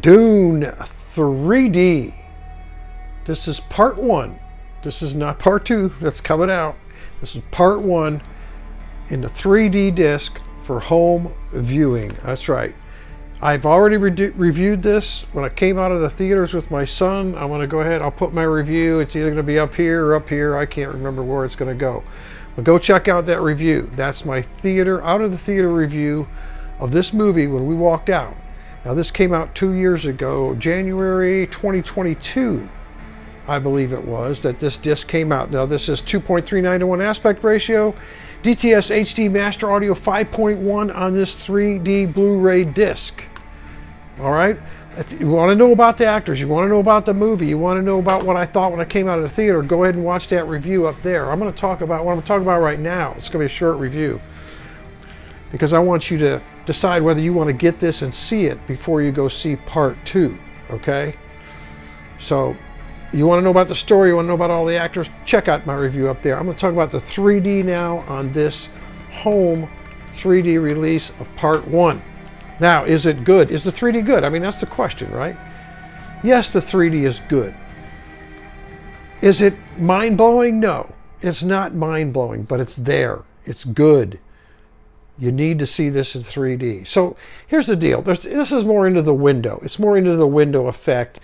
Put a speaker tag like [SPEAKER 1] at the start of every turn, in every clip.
[SPEAKER 1] Dune 3D. This is part one. This is not part two that's coming out. This is part one in the 3D disc for home viewing. That's right. I've already reviewed this when I came out of the theaters with my son. I'm going to go ahead. I'll put my review. It's either going to be up here or up here. I can't remember where it's going to go. But go check out that review. That's my out of the theater review of this movie when we walked out. Now this came out 2 years ago, January 2022, I believe it was, that this disc came out. Now this is 2.39 to 1 aspect ratio, DTS HD Master Audio 5.1 on this 3D Blu-ray disc. All right, if you want to know about the actors, you want to know about the movie, you want to know about what I thought when I came out of the theater, go ahead and watch that review up there. I'm going to talk about what I'm talking about right now. It's going to be a short review because I want you to decide whether you want to get this and see it before you go see part two, okay? So you want to know about the story, you want to know about all the actors, check out my review up there. I'm going to talk about the 3D now on this home 3D release of part one. Now, is it good? Is the 3D good? I mean, that's the question, right? Yes, the 3D is good. Is it mind-blowing? No, it's not mind-blowing, but it's there. It's good. You need to see this in 3D. So here's the deal. This is more into the window. It's more into the window effect.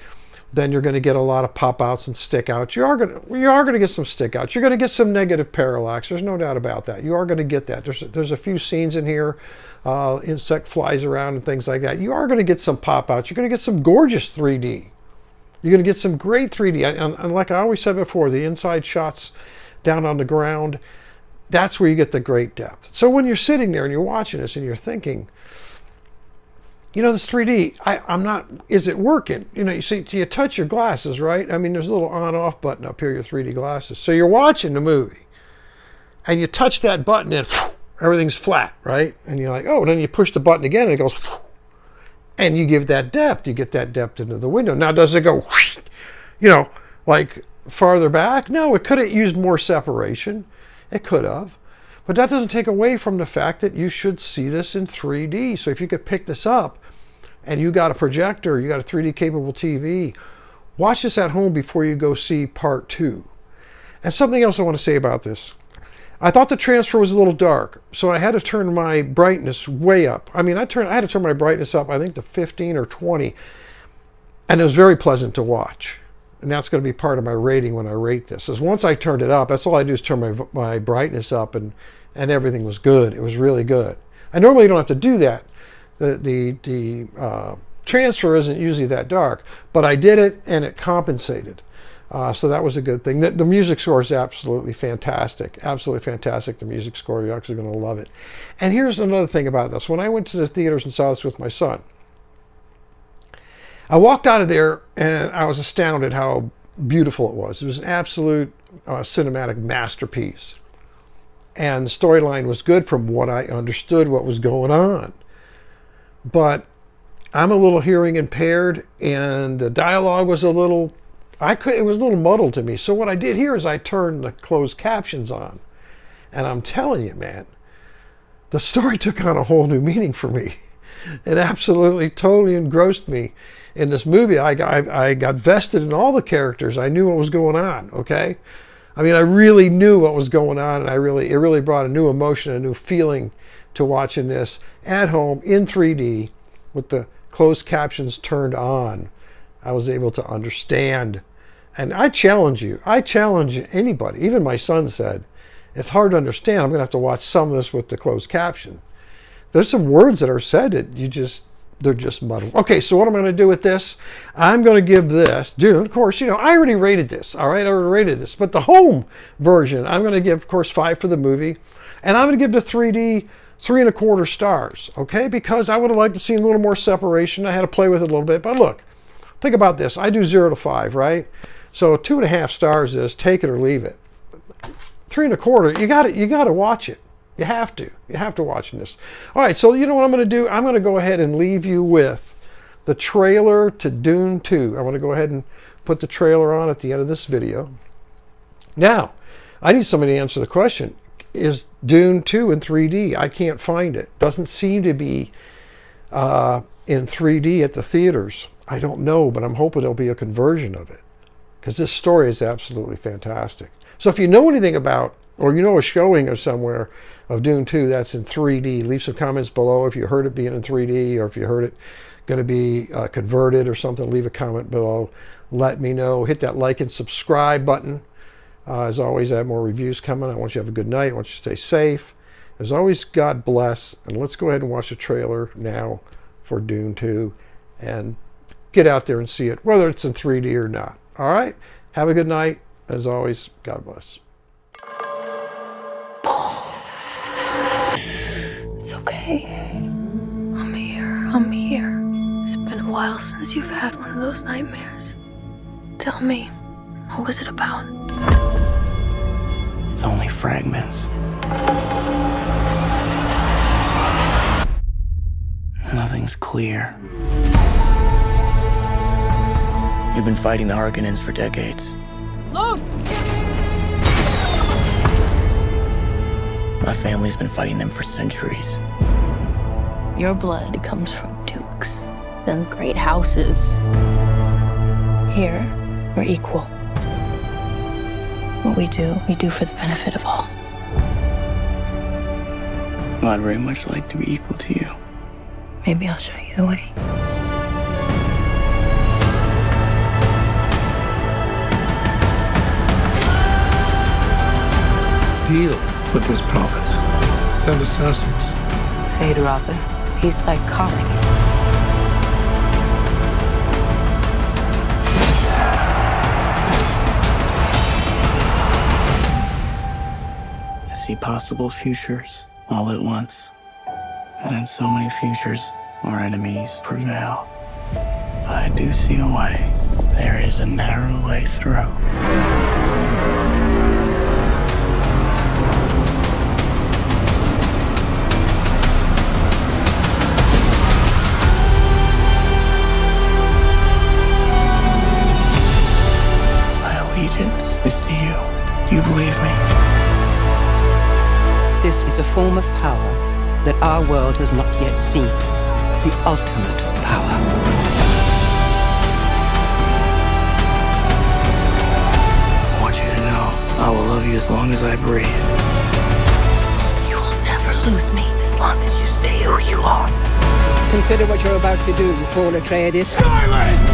[SPEAKER 1] Then you're going to get a lot of pop-outs and stick-outs. You are going to get some stick-outs. You're going to get some negative parallax. There's no doubt about that. You are going to get that. There's a few scenes in here. Insect flies around and things like that. You are going to get some pop-outs. You're going to get some gorgeous 3D. You're going to get some great 3D. And like I always said before, the inside shots down on the ground, that's where you get the great depth. So when you're sitting there and you're watching this and you're thinking, you know, this 3D, I'm not, is it working? You know, you see, you touch your glasses, right? I mean, there's a little on-off button up here, your 3D glasses. So you're watching the movie and you touch that button and everything's flat, right? And you're like, oh, and then you push the button again and it goes, and you give that depth. You get that depth into the window. Now, does it go, you know, like farther back? No, it could have used more separation. It could have. But that doesn't take away from the fact that you should see this in 3D. So if you could pick this up and you got a projector, you got a 3D capable TV, watch this at home before you go see part two. And something else I want to say about this. I thought the transfer was a little dark, so I had to turn my brightness way up. I mean, I had to turn my brightness up, I think, to 15 or 20. And it was very pleasant to watch. And that's going to be part of my rating when I rate this. Is once I turned it up, that's all I do is turn my brightness up, and everything was good. It was really good. I normally don't have to do that. The transfer isn't usually that dark, but I did it and it compensated. So that was a good thing. The music score is absolutely fantastic. Absolutely fantastic. The music score, you're actually going to love it. And here's another thing about this. When I went to the theaters and saw this with my son, I walked out of there and I was astounded how beautiful it was. It was an absolute cinematic masterpiece. And the storyline was good from what I understood what was going on. But I'm a little hearing impaired and the dialogue was a little, it was a little muddled to me. So what I did here is I turned the closed captions on. And I'm telling you, man, the story took on a whole new meaning for me. It absolutely, totally engrossed me in this movie. I got vested in all the characters. I knew what was going on, okay? I mean, I really knew what was going on, and it really brought a new emotion, a new feeling to watching this at home in 3D with the closed captions turned on. I was able to understand. And I challenge you. I challenge anybody. Even my son said, it's hard to understand. I'm going to have to watch some of this with the closed caption. There's some words that are said that they're just muddled. Okay, so what I'm going to do with this, I'm going to give this, Dune, of course, you know, I already rated this, all right? I already rated this. But the home version, I'm going to give, of course, 5 for the movie. And I'm going to give the 3D 3¼ stars, okay? Because I would have liked to see a little more separation. I had to play with it a little bit. But look, think about this. I do 0 to 5, right? So 2.5 stars is take it or leave it. 3¼ you got to watch it. You have to watch this. All right, so you know what I'm going to do? I'm going to go ahead and leave you with the trailer to Dune 2. I'm going to go ahead and put the trailer on at the end of this video. Now, I need somebody to answer the question. Is Dune 2 in 3D? I can't find it. Doesn't seem to be in 3D at the theaters? I don't know, but I'm hoping there'll be a conversion of it, because this story is absolutely fantastic. So if you know anything about, or you know a showing or somewhere of Dune 2 that's in 3D, leave some comments below. If you heard it being in 3D, or if you heard it going to be converted or something, leave a comment below. Let me know. Hit that like and subscribe button. As always, I have more reviews coming. I want you to have a good night. I want you to stay safe. As always, God bless. And let's go ahead and watch the trailer now for Dune 2 and get out there and see it, whether it's in 3D or not. All right? Have a good night. As always, God bless.
[SPEAKER 2] It's okay. I'm here. I'm here. It's been a while since you've had one of those nightmares. Tell me, what was it about?
[SPEAKER 3] It's only fragments. Nothing's clear. You've been fighting the Harkonnens for decades.
[SPEAKER 2] Look!
[SPEAKER 3] My family's been fighting them for centuries.
[SPEAKER 2] Your blood comes from dukes and great houses. Here, we're equal. What we do for the benefit of all.
[SPEAKER 3] Well, I'd very much like to be equal to you.
[SPEAKER 2] Maybe I'll show you the way.
[SPEAKER 4] Deal with this prophet. Send assassins.
[SPEAKER 5] Fade Rother. He's psychotic.
[SPEAKER 3] I see possible futures all at once. And in so many futures, our enemies prevail. But I do see a way. There is a narrow way through. Is to you. Do you believe me?
[SPEAKER 6] This is a form of power that our world has not yet seen. The ultimate power.
[SPEAKER 3] I want you to know I will love you as long as I breathe.
[SPEAKER 2] You will never lose me as long as you stay who you are.
[SPEAKER 6] Consider what you're about to do, Paul Atreides.
[SPEAKER 4] Silence!